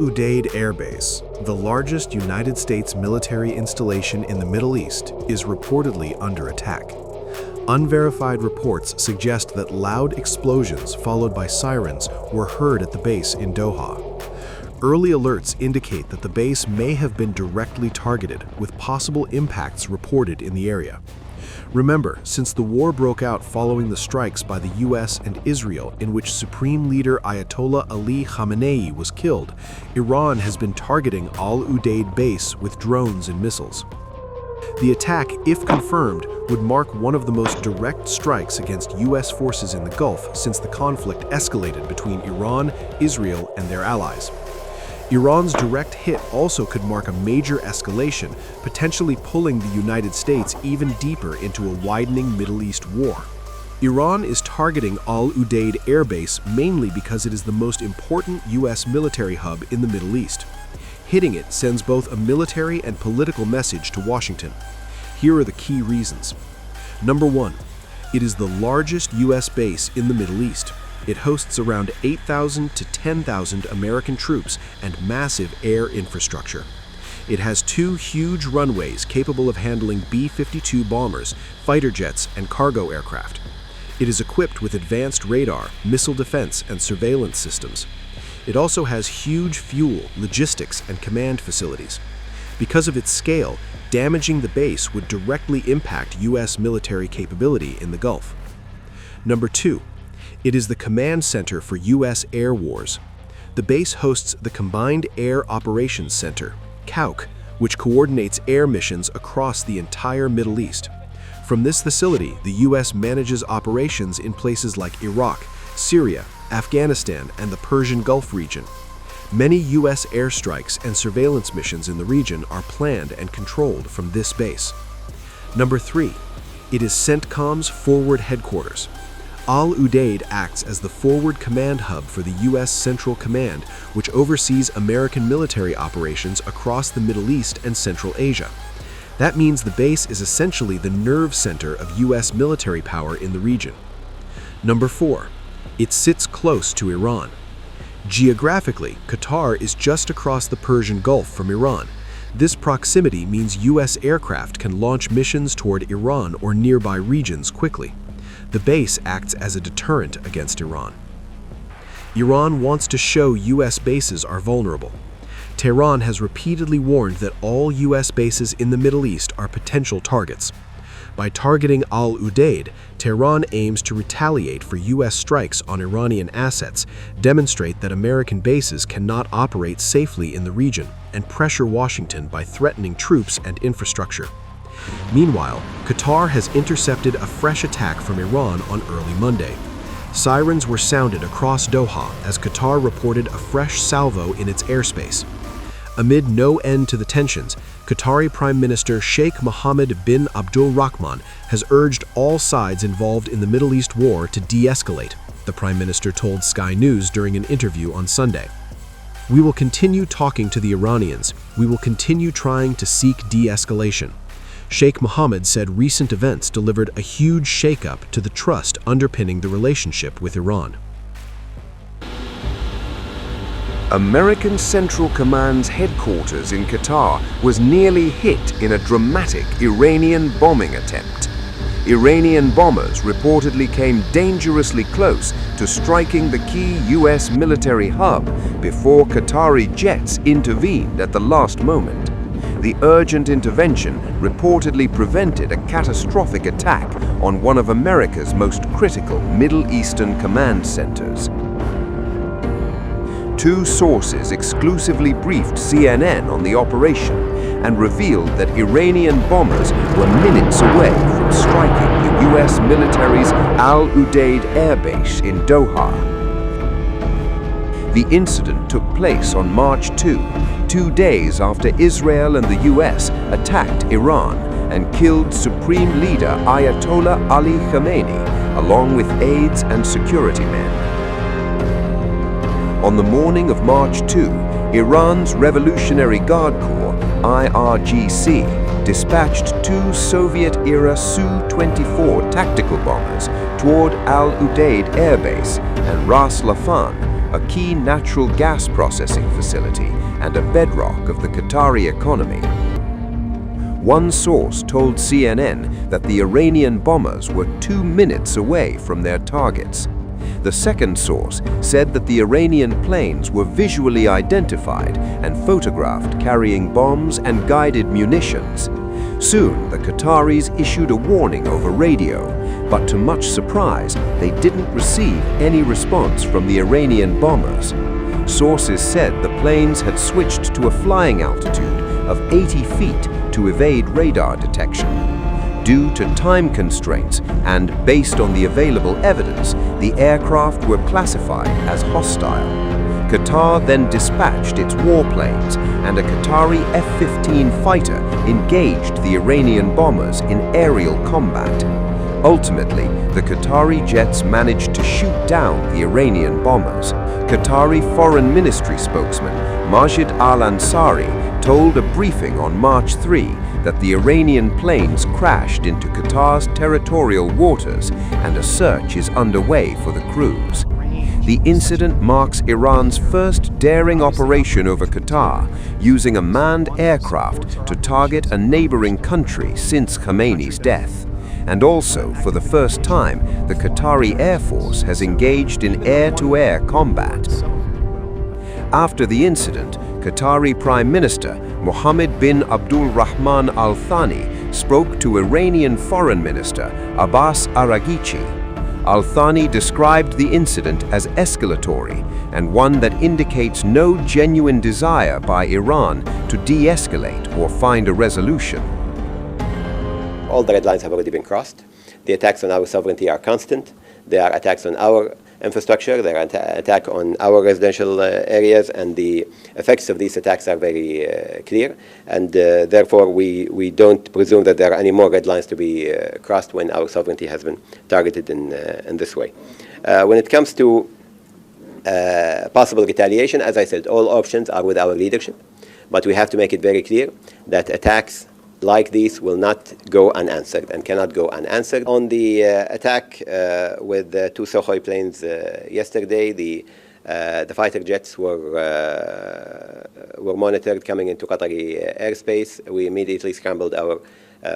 Udeid Air Base, the largest United States military installation in the Middle East, is reportedly under attack. Unverified reports suggest that loud explosions followed by sirens were heard at the base in Doha. Early alerts indicate that the base may have been directly targeted, with possible impacts reported in the area. Remember, since the war broke out following the strikes by the US and Israel, in which Supreme Leader Ayatollah Ali Khamenei was killed, Iran has been targeting Al Udeid base with drones and missiles. The attack, if confirmed, would mark one of the most direct strikes against US forces in the Gulf since the conflict escalated between Iran, Israel, and their allies. Iran's direct hit also could mark a major escalation, potentially pulling the United States even deeper into a widening Middle East war. Iran is targeting Al Udeid Air Base mainly because it is the most important US military hub in the Middle East. Hitting it sends both a military and political message to Washington. Here are the key reasons. Number 1, it is the largest US base in the Middle East. It hosts around 8,000 to 10,000 American troops and massive air infrastructure. It has 2 huge runways capable of handling B-52 bombers, fighter jets, and cargo aircraft. It is equipped with advanced radar, missile defense, and surveillance systems. It also has huge fuel, logistics, and command facilities. Because of its scale, damaging the base would directly impact US military capability in the Gulf. Number 2, it is the command center for US air wars. The base hosts the Combined Air Operations Center, CAOC, which coordinates air missions across the entire Middle East. From this facility, the US manages operations in places like Iraq, Syria, Afghanistan, and the Persian Gulf region. Many US airstrikes and surveillance missions in the region are planned and controlled from this base. Number 3, it is CENTCOM's forward headquarters. Al Udeid acts as the forward command hub for the US Central Command, which oversees American military operations across the Middle East and Central Asia. That means the base is essentially the nerve center of US military power in the region. Number 4, it sits close to Iran. Geographically, Qatar is just across the Persian Gulf from Iran. This proximity means US aircraft can launch missions toward Iran or nearby regions quickly. The base acts as a deterrent against Iran. Iran wants to show US bases are vulnerable. Tehran has repeatedly warned that all US bases in the Middle East are potential targets. By targeting Al Udeid, Tehran aims to retaliate for US strikes on Iranian assets, demonstrate that American bases cannot operate safely in the region, and pressure Washington by threatening troops and infrastructure. Meanwhile, Qatar has intercepted a fresh attack from Iran on early Monday. Sirens were sounded across Doha as Qatar reported a fresh salvo in its airspace. Amid no end to the tensions, Qatari Prime Minister Sheikh Mohammed bin Abdul Rahman has urged all sides involved in the Middle East war to de-escalate, the Prime Minister told Sky News during an interview on Sunday. "We will continue talking to the Iranians. We will continue trying to seek de-escalation." Sheikh Mohammed said recent events delivered a huge shakeup to the trust underpinning the relationship with Iran. American Central Command's headquarters in Qatar was nearly hit in a dramatic Iranian bombing attempt. Iranian bombers reportedly came dangerously close to striking the key US military hub before Qatari jets intervened at the last moment. The urgent intervention reportedly prevented a catastrophic attack on one of America's most critical Middle Eastern command centers. 2 sources exclusively briefed CNN on the operation and revealed that Iranian bombers were minutes away from striking the US military's Al Udeid Air Base in Doha. The incident took place on March 2 days after Israel and the US attacked Iran and killed Supreme Leader Ayatollah Ali Khamenei, along with aides and security men. On the morning of March 2, Iran's Revolutionary Guard Corps, IRGC, dispatched 2 Soviet-era Su-24 tactical bombers toward Al Udeid Air Base and Ras Laffan, a key natural gas processing facility and a bedrock of the Qatari economy. One source told CNN that the Iranian bombers were 2 minutes away from their targets. The second source said that the Iranian planes were visually identified and photographed carrying bombs and guided munitions. Soon, the Qataris issued a warning over radio, but to much surprise, they didn't receive any response from the Iranian bombers. Sources said the planes had switched to a flying altitude of 80 feet to evade radar detection. Due to time constraints and based on the available evidence, the aircraft were classified as hostile. Qatar then dispatched its warplanes, and a Qatari F-15 fighter engaged the Iranian bombers in aerial combat. Ultimately, the Qatari jets managed to shoot down the Iranian bombers. Qatari Foreign Ministry spokesman Majid Al-Ansari told a briefing on March 3 that the Iranian planes crashed into Qatar's territorial waters and a search is underway for the crews. The incident marks Iran's first daring operation over Qatar, using a manned aircraft to target a neighboring country since Khamenei's death. And also, for the first time, the Qatari Air Force has engaged in air-to-air combat. After the incident, Qatari Prime Minister Mohammed bin Abdul Rahman Al Thani spoke to Iranian Foreign Minister Abbas Araghchi. Al Thani described the incident as escalatory and one that indicates no genuine desire by Iran to de-escalate or find a resolution. All the red lines have already been crossed. The attacks on our sovereignty are constant. There are attacks on our infrastructure, there are attacks on our residential areas, and the effects of these attacks are very clear. And therefore, we don't presume that there are any more red lines to be crossed when our sovereignty has been targeted in this way. When it comes to possible retaliation, as I said, all options are with our leadership, but we have to make it very clear that attacks like these will not go unanswered and cannot go unanswered. On the attack with the 2 Sukhoi planes yesterday, the fighter jets were monitored coming into Qatari airspace. We immediately scrambled our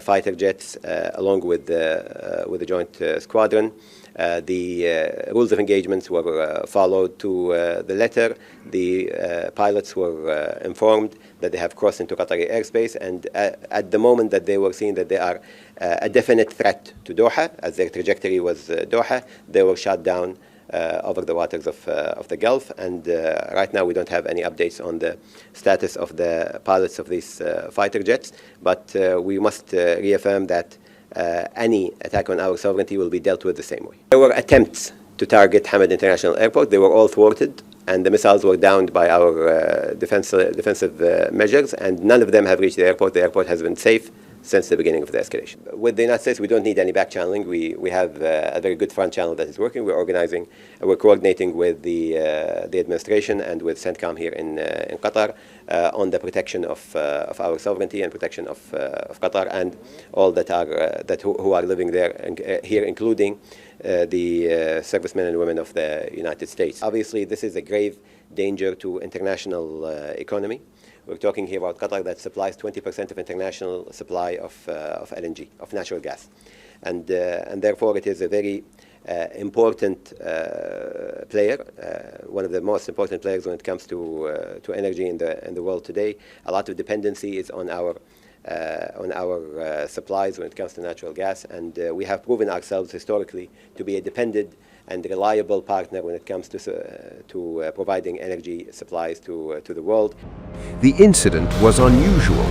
fighter jets along with the joint squadron. The rules of engagements were followed to the letter. The pilots were informed that they have crossed into Qatari airspace, and at the moment that they were seeing that they are a definite threat to Doha, as their trajectory was Doha, they were shot down over the waters of the Gulf. And right now we don't have any updates on the status of the pilots of these fighter jets, but we must reaffirm that any attack on our sovereignty will be dealt with the same way. There were attempts to target Hamad International Airport. They were all thwarted, and the missiles were downed by our defensive measures, and none of them have reached the airport. The airport has been safe since the beginning of the escalation. With the United States, we don't need any back channeling. We have a very good front channel that is working. We're organizing, we're coordinating with the administration and with CENTCOM here in Qatar on the protection of our sovereignty and protection of Qatar and all that are who are living there and here, including the servicemen and women of the United States. Obviously, this is a grave danger to international economy. We're talking here about Qatar that supplies 20% of international supply of LNG, of natural gas. And therefore, it is a very important player, one of the most important players when it comes to energy in the world today. A lot of dependency is on our supplies when it comes to natural gas, and we have proven ourselves historically to be a dependent and reliable partner when it comes to providing energy supplies to the world. The incident was unusual.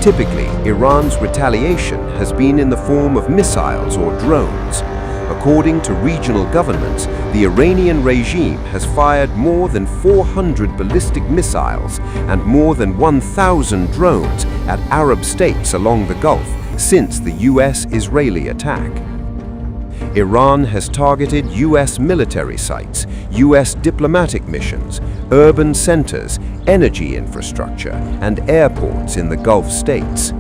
Typically, Iran's retaliation has been in the form of missiles or drones. According to regional governments, the Iranian regime has fired more than 400 ballistic missiles and more than 1,000 drones at Arab states along the Gulf since the US-Israeli attack. Iran has targeted US military sites, US diplomatic missions, urban centers, energy infrastructure, and airports in the Gulf states.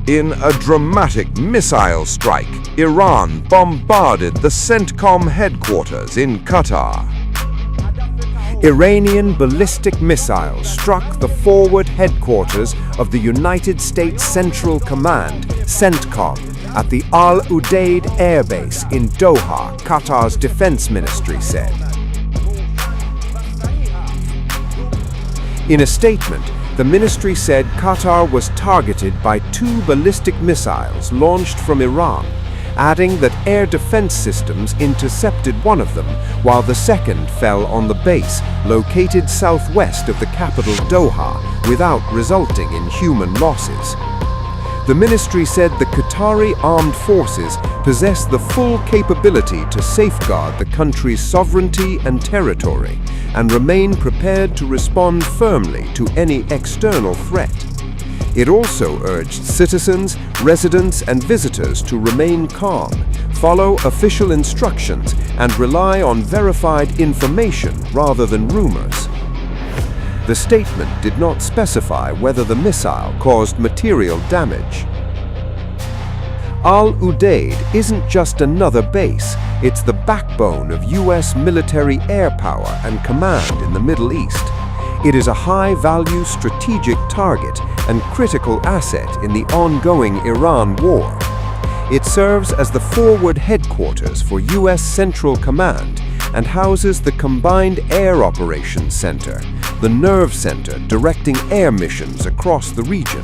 In a dramatic missile strike, Iran bombarded the CENTCOM headquarters in Qatar. Iranian ballistic missiles struck the forward headquarters of the United States Central Command, CENTCOM, at the Udeid Air Base in Doha, Qatar's defense ministry said. In a statement, the ministry said Qatar was targeted by 2 ballistic missiles launched from Iran, adding that air defense systems intercepted one of them, while the second fell on the base located southwest of the capital Doha without resulting in human losses. The ministry said the Qatari armed forces possess the full capability to safeguard the country's sovereignty and territory and remain prepared to respond firmly to any external threat. It also urged citizens, residents, and visitors to remain calm, follow official instructions, and rely on verified information rather than rumors. The statement did not specify whether the missile caused material damage. Al-Udeid isn't just another base, it's the backbone of U.S. military air power and command in the Middle East. It is a high-value strategic target and critical asset in the ongoing Iran war. It serves as the forward headquarters for U.S. Central Command and houses the Combined Air Operations Center, the nerve center directing air missions across the region.